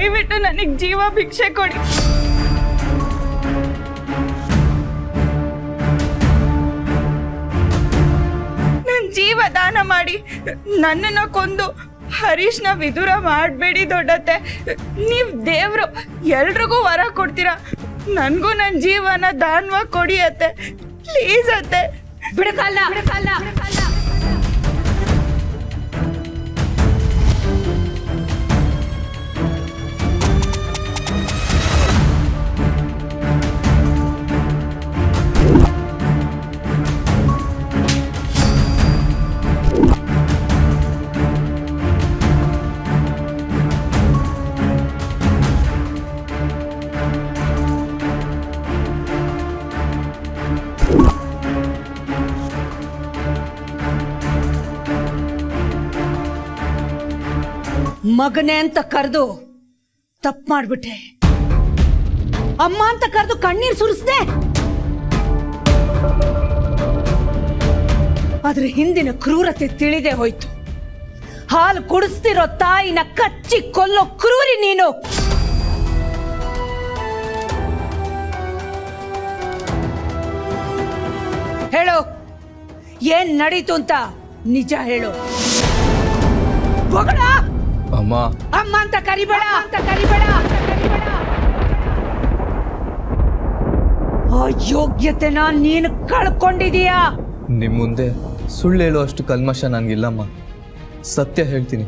ದಯವಿಟ್ಟು ನನಗೆ ಜೀವ ಭಿಕ್ಷೆ ಕೊಡಿ. ನನ್ನ ಜೀವ ದಾನ ಮಾಡಿ ನನ್ನನ್ನ ಕೊಂದು ಹರೀಶ್ನ ವಿದುರ ಮಾಡಬೇಡಿ ದೊಡ್ಡತ್ತೆ. ನೀವು ದೇವ್ರು, ಎಲ್ರಿಗೂ ವರ ಕೊಡ್ತೀರಾ, ನನಗೂ ನನ್ನ ಜೀವನ ದಾನವಾಗಿ ಕೊಡಿ ಅತ್ತೆ, ಪ್ಲೀಸ್ ಅತ್ತೆ. ಬಿಡಕಲ್ಲ. ಮಗನೆ ಅಂತ ಕರೆದು ತಪ್ಪು ಮಾಡ್ಬಿಟ್ಟೆ. ಅಮ್ಮ ಅಂತ ಕರೆದು ಕಣ್ಣೀರ್ ಸುರಿಸ್ದೆ. ಅದ್ರ ಹಿಂದಿನ ಕ್ರೂರತೆ ತಿಳಿದೇ ಹೋಯ್ತು. ಹಾಲು ಕುಡಿಸ್ತಿರೋ ತಾಯಿನ ಕಚ್ಚಿ ಕೊಲ್ಲೋ ಕ್ರೂರಿ ನೀನು. ಹೇಳು, ಏನ್ ನಡೀತು ಅಂತ ನಿಜ ಹೇಳು. ಅಮ್ಮ ಅಮ್ಮ ಅಂತ ಕರಿಬೇಡ. ಆ ಯೋಗ್ಯತೆನ ನೀನು ಕಳ್ಕೊಂಡಿದೀಯಾ. ನಿಮ್ ಮುಂದೆ ಸುಳ್ಳು ಹೇಳೋ ಅಷ್ಟು ಕಲ್ಮಶ ನನಗಿಲ್ಲಮ್ಮ. ಸತ್ಯ ಹೇಳ್ತೀನಿ.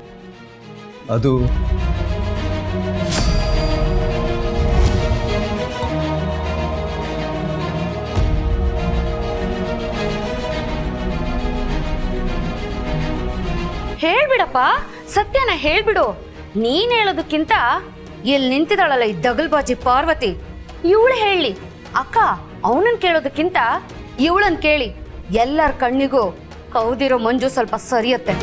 ಅದು ಹೇಳ್ಬಿಡಪ್ಪ, ಸತ್ಯನ ಹೇಳ್ಬಿಡು. ನೀನ್ ಹೇಳೋದಕ್ಕಿಂತ ಇಲ್ಲಿ ನಿಂತಿದ್ದಾಳಲ್ಲ ಈ ದಗಲ್ಬಾಜಿ ಪಾರ್ವತಿ, ಇವಳು ಹೇಳಿ. ಅಕ್ಕ ಅವನನ್ನ ಕೇಳೋದಕ್ಕಿಂತ ಇವಳನ್ ಕೇಳಿ. ಎಲ್ಲರ ಕಣ್ಣಿಗೂ ಕೌದಿರೋ ಮಂಜು ಸ್ವಲ್ಪ ಸರಿಯತ್ತೆ.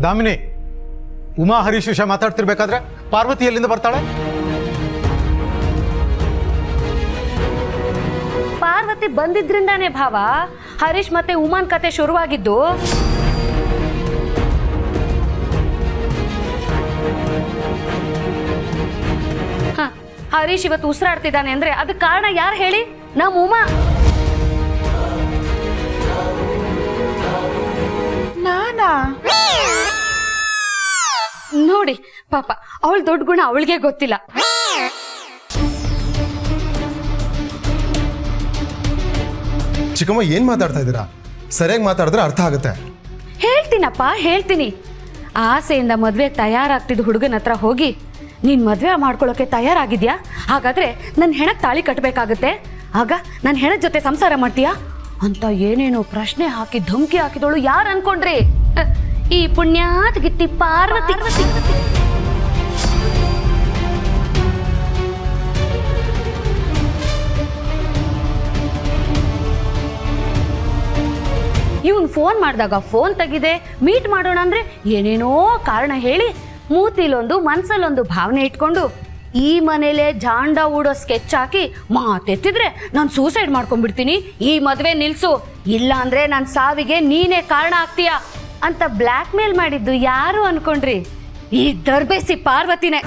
ದಾಮಿನಿ, ಉಮಾ ಹರೀಶ್ ವಿಷಯ ಮಾತಾಡ್ತಿರ್ಬೇಕಾದ್ರೆ ಪಾರ್ವತಿ ಎಲ್ಲಿಂದ ಬರ್ತಾಳೆ? ಪಾರ್ವತಿ ಬಂದಿದ್ರಿಂದಾನೇ ಭಾವ ಹರೀಶ್ ಮತ್ತೆ ಉಮಾನ್ ಕತೆ ಶುರುವಾಗಿದ್ದು. ಹರೀಶ್ ಇವತ್ತು ಉಸಿರಾಡ್ತಿದ್ದಾನೆ ಅಂದ್ರೆ ಅದಕ್ಕೆ ಕಾರಣ ಯಾರು ಹೇಳಿ? ನಮ್ಮ ಉಮಾ. ನಾನಾ? ನೋಡಿ ಪಾಪ, ಅವಳ ದೊಡ್ಡ ಗುಣ ಅವಳಿಗೆ ಗೊತ್ತಿಲ್ಲ. ಚಿಕ್ಕಮ್ಮ, ಏನ್ ಮಾತಾಡ್ತಾ ಇದ್ದೀರಾ? ಸರಿಯಾಗಿ ಮಾತಾಡಿದ್ರೆ ಅರ್ಥ ಆಗುತ್ತೆ. ಹೇಳ್ತೀನಪ್ಪ, ಹೇಳ್ತೀನಿ. ಆಸೆಯಿಂದ ಮದ್ವೆಗೆ ತಯಾರಾಗ್ತಿದ್ದ ಹುಡುಗನ ಹತ್ರ ಹೋಗಿ, ನೀನ್ ಮದ್ವೆ ಮಾಡ್ಕೊಳ್ಳೋಕೆ ತಯಾರಾಗಿದ್ಯಾ? ಹಾಗಾದ್ರೆ ನನ್ನ ಹೆಣಕ್ ತಾಳಿ ಕಟ್ಟಬೇಕಾಗುತ್ತೆ, ಆಗ ನನ್ನ ಹೆಣದ ಜೊತೆ ಸಂಸಾರ ಮಾಡ್ತೀಯಾ ಅಂತ ಏನೇನೋ ಪ್ರಶ್ನೆ ಹಾಕಿ ಧಮಕಿ ಹಾಕಿದೋಳು ಯಾರು ಅನ್ಕೊಂಡ್ರಿ? ಈ ಪುಣ್ಯಾತ್ ಗಿತ್ತಿ ಪಾರ್ವತಿ. ಇವನ್ ಫೋನ್ ಮಾಡಿದಾಗ ಫೋನ್ ತೆಗಿದೆ, ಮೀಟ್ ಮಾಡೋಣ ಅಂದ್ರೆ ಏನೇನೋ ಕಾರಣ ಹೇಳಿ, ಮೂತಿಲೊಂದು ಮನ್ಸಲ್ಲೊಂದು ಭಾವನೆ ಇಟ್ಕೊಂಡು ಈ ಮನೇಲೆ ಜಾಂಡ ಹೂಡೋ ಸ್ಕೆಚ್ ಹಾಕಿ ಮಾತೆತ್ತಿದ್ರೆ ನಾನು ಸೂಸೈಡ್ ಮಾಡ್ಕೊಂಡ್ಬಿಡ್ತೀನಿ, ಈ ಮದ್ವೆ ನಿಲ್ಸು, ಇಲ್ಲ ಅಂದ್ರೆ ನನ್ನ ಸಾವಿಗೆ ನೀನೇ ಕಾರಣ ಆಗ್ತೀಯಾ ಅಂತ ಬ್ಲ್ಯಾಕ್ ಮೇಲ್ ಮಾಡಿದ್ದು ಯಾರು ಅನ್ಕೊಂಡ್ರಿ? ಈ ದರ್ಬೇಸಿ ಪಾರ್ವತಿನೇ.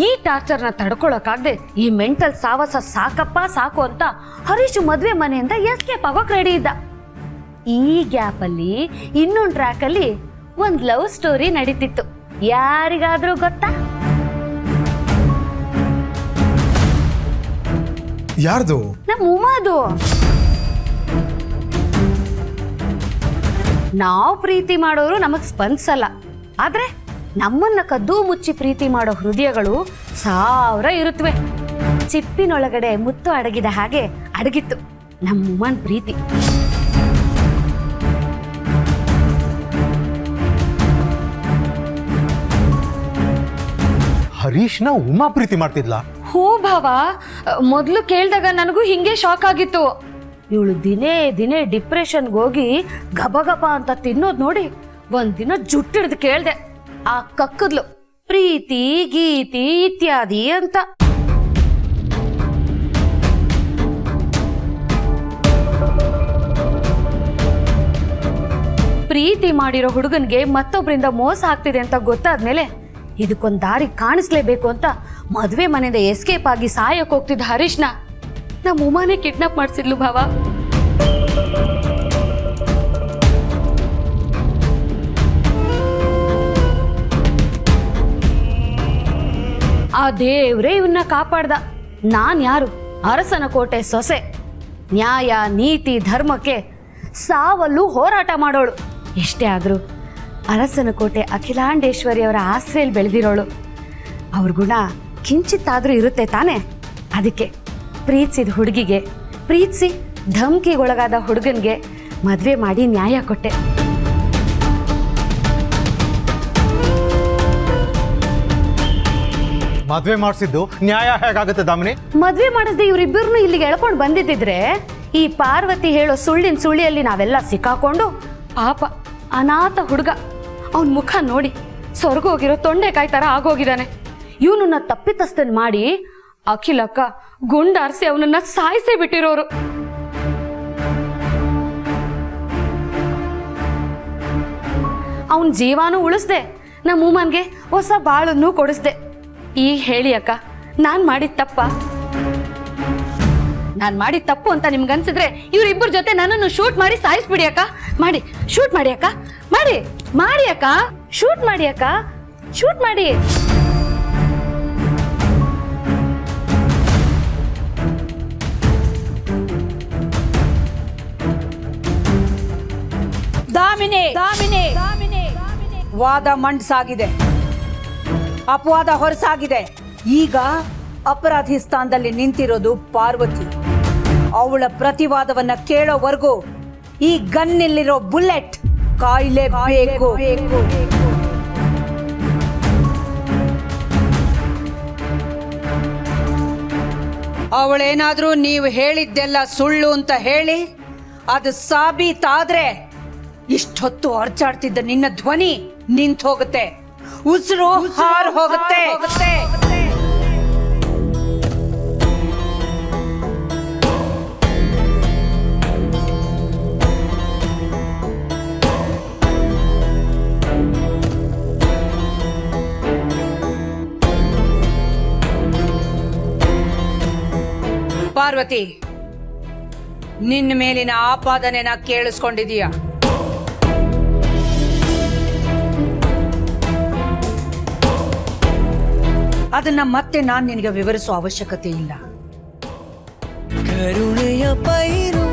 ಈ ಟಾರ್ಚರ್ನ ತಡ್ಕೊಳಕ್ಕಾಗದೆ ಈ ಮೆಂಟಲ್ ಸಾವಸ ಸಾಕಪ್ಪ ಸಾಕು ಅಂತ ಹರೀಶ್ ಮದ್ವೆ ಮನೆಯಿಂದ ಎಸ್ಕೇಪ್ ಆಗೋಕ್ ರೆಡಿ ಇದ್ದ. ಈ ಗ್ಯಾಪ್ ಅಲ್ಲಿ ಇನ್ನೊಂದು ಟ್ರ್ಯಾಕ್ ಅಲ್ಲಿ ಒಂದ್ ಲವ್ ಸ್ಟೋರಿ ನಡೀತಿತ್ತು. ಯಾರಿಗಾದ್ರೂ ಗೊತ್ತಾ? ಯಾರ್ದು? ನಮ್ಮ ಉಮಾದು. ನಾವು ಪ್ರೀತಿ ಮಾಡೋರು ನಮಗ್ ಸ್ಪಂದಿಸಲ್ಲ, ಆದ್ರೆ ನಮ್ಮನ್ನ ಕದ್ದು ಮುಚ್ಚಿ ಪ್ರೀತಿ ಮಾಡೋ ಹೃದಯಗಳು 1000 ಇರುತ್ತವೆ. ಚಿಪ್ಪಿನೊಳಗಡೆ ಮುತ್ತು ಅಡಗಿದ ಹಾಗೆ ಅಡಗಿತ್ತು ನಮ್ಮ ಉಮಾನ್ ಪ್ರೀತಿ. ಹರೀಶ್ನ ಉಮಾ ಪ್ರೀತಿ ಮಾಡ್ತಿದ್ಲಾ? ಹೂ ಭಾವ, ಮೊದ್ಲು ಕೇಳಿದಾಗ ನನಗೂ ಹಿಂಗೆ ಶಾಕ್ ಆಗಿತ್ತು. ಇವಳು ದಿನೇ ದಿನೇ ಡಿಪ್ರೆಷನ್ಗೆ ಹೋಗಿ ಗಬಗಬ ಅಂತ ತಿನ್ನೋದು ನೋಡಿ ಒಂದಿನ ಜುಟ್ಟಿಡ್ದು ಕೇಳ್ದೆ. ಆ ಕಕ್ಕದ್ಲು, ಪ್ರೀತಿ ಗೀತಿ ಇತ್ಯಾದಿ ಅಂತ. ಪ್ರೀತಿ ಮಾಡಿರೋ ಹುಡುಗನ್ಗೆ ಮತ್ತೊಬ್ಬರಿಂದ ಮೋಸ ಆಗ್ತಿದೆ ಅಂತ ಗೊತ್ತಾದ್ಮೇಲೆ ಇದಕ್ಕೊಂದು ದಾರಿ ಕಾಣಿಸ್ಲೇಬೇಕು ಅಂತ ಮದುವೆ ಮನೆಯಿಂದ ಎಸ್ಕೇಪ್ ಆಗಿ ಸಾಯಕ್ಕೆ ಹೋಗ್ತಿದ್ದ ಹರೀಶ್ನ ನಮ್ಮ ಉಮಾನೇ ಕಿಡ್ನಾಪ್ ಮಾಡಿಸಿದ್ಲು ಭಾವ. ಆ ದೇವ್ರೇ ಇವನ್ನ ಕಾಪಾಡ್ದ. ನಾನ್ ಯಾರು? ಅರಸನ ಕೋಟೆ ಸೊಸೆ. ನ್ಯಾಯ ನೀತಿ ಧರ್ಮಕ್ಕೆ ಸಾವಲ್ಲೂ ಹೋರಾಟ ಮಾಡೋಳು. ಎಷ್ಟೇ ಆದರೂ ಅರಸನ ಕೋಟೆ ಅಖಿಲಾಂಡೇಶ್ವರಿ ಅವರ ಆಸರೆಯಲ್ಲಿ ಬೆಳೆದಿರೋಳು. ಅವ್ರ ಗುಣ ಕಿಂಚಿತ್ತಾದರೂ ಇರುತ್ತೆ ತಾನೇ. ಅದಕ್ಕೆ ಪ್ರೀತಿಸಿದ ಹುಡುಗಿಗೆ, ಪ್ರೀತಿಸಿ ಧಮ್ಕಿಗೊಳಗಾದ ಹುಡುಗನಿಗೆ ಮದುವೆ ಮಾಡಿ ನ್ಯಾಯ ಕೊಟ್ಟೆ. ಮದ್ವೆ ಮಾಡಿಸಿದ್ದು ನ್ಯಾಯ ಹೇಗಾಗುತ್ತೆ ದಾಮಿನಿ? ಮದ್ವೆ ಮಾಡಿಸ್ದೆ ಇವರಿಬ್ಬರನ್ನು ಇಲ್ಲಿಗೆ ಎಳ್ಕೊಂಡು ಬಂದಿದ್ದಿದ್ರೆ ಈ ಪಾರ್ವತಿ ಹೇಳೋ ಸುಳ್ಳಿನ ಸುಳ್ಳಿಯಲ್ಲಿ ನಾವೆಲ್ಲ ಸಿಕ್ಕಾಕೊಂಡು ಪಾಪ ಅನಾಥ ಹುಡುಗ ಅವನ ಮುಖ ನೋಡಿ ಸ್ವರ್ಗ ಹೋಗಿರೋ ತೊಂಡೆಕಾಯಿ ಥರ ಆಗೋಗಿದ್ದಾನೆ. ಇವನನ್ನ ತಪ್ಪಿತಸ್ಥನ್ ಮಾಡಿ ಅಖಿಲಕ್ಕ ಗುಂಡಾರಿಸಿ ಅವನನ್ನ ಸಾಯಿಸೇ ಬಿಟ್ಟಿರೋರು. ಅವನ ಜೀವಾನೂ ಉಳಿಸ್ದೆ, ನಮ್ಮ ಉಮನ್ಗೆ ಹೊಸ ಬಾಳನ್ನು ಕೊಡಿಸ್ದೆ. ಈಗ ಹೇಳಿ ಅಕ್ಕ, ನಾನು ಮಾಡಿದ ತಪ್ಪ? ನಾನು ಮಾಡಿದ ತಪ್ಪು ಅಂತ ನಿಮ್ಗನ್ಸಿದ್ರೆ ಇವರಿಬ್ಬರ ಜೊತೆ ನನ್ನನ್ನು ಶೂಟ್ ಮಾಡಿ ಸಾಯಿಸ್ಬಿಡಿ ಅಕ್ಕ. ಮಾಡಿ, ಶೂಟ್ ಮಾಡಿ ಅಕ್ಕ, ಮಾಡಿ ಮಾಡಿ ಅಕ್ಕ, ಶೂಟ್ ಮಾಡಿ ಅಕ್ಕ, ಶೂಟ್ ಮಾಡಿ. ದಾಮಿನಿ ದಾಮಿನಿ ವಾದ ಮಂಡ್ಸಾಗಿದೆ, ಅಪವಾದ ಹೊರಸಾಗಿದೆ. ಈಗ ಅಪರಾಧಿ ಸ್ಥಾನದಲ್ಲಿ ನಿಂತಿರೋದು ಪಾರ್ವತಿ. ಅವಳ ಪ್ರತಿವಾದವನ್ನ ಕೇಳೋವರೆಗೂ ಈ ಗನ್ನಲ್ಲಿರೋ ಬುಲೆಟ್ ಕಾಯ್ಲೇಬೇಕು. ಅವಳೇನಾದ್ರೂ ನೀವು ಹೇಳಿದ್ದೆಲ್ಲ ಸುಳ್ಳು ಅಂತ ಹೇಳಿ ಅದು ಸಾಬೀತಾದ್ರೆ ಇಷ್ಟೊತ್ತು ಅರ್ಚಾಡ್ತಿದ್ದ ನಿನ್ನ ಧ್ವನಿ ನಿಂತು ಹೋಗುತ್ತೆ, ಉಸಿರು ಹಾರು ಹೋಗುತ್ತೆ. ಪಾರ್ವತಿ, ನಿನ್ನ ಮೇಲಿನ ಆಪಾದನೆನ ಕೇಳಿಸ್ಕೊಂಡಿದೀಯ. ಅದನ್ನ ಮತ್ತೆ ನಾನು ನಿನಗೆ ವಿವರಿಸುವ ಅವಶ್ಯಕತೆ ಇಲ್ಲ. ಕರುಣೆಯ ಪೈರು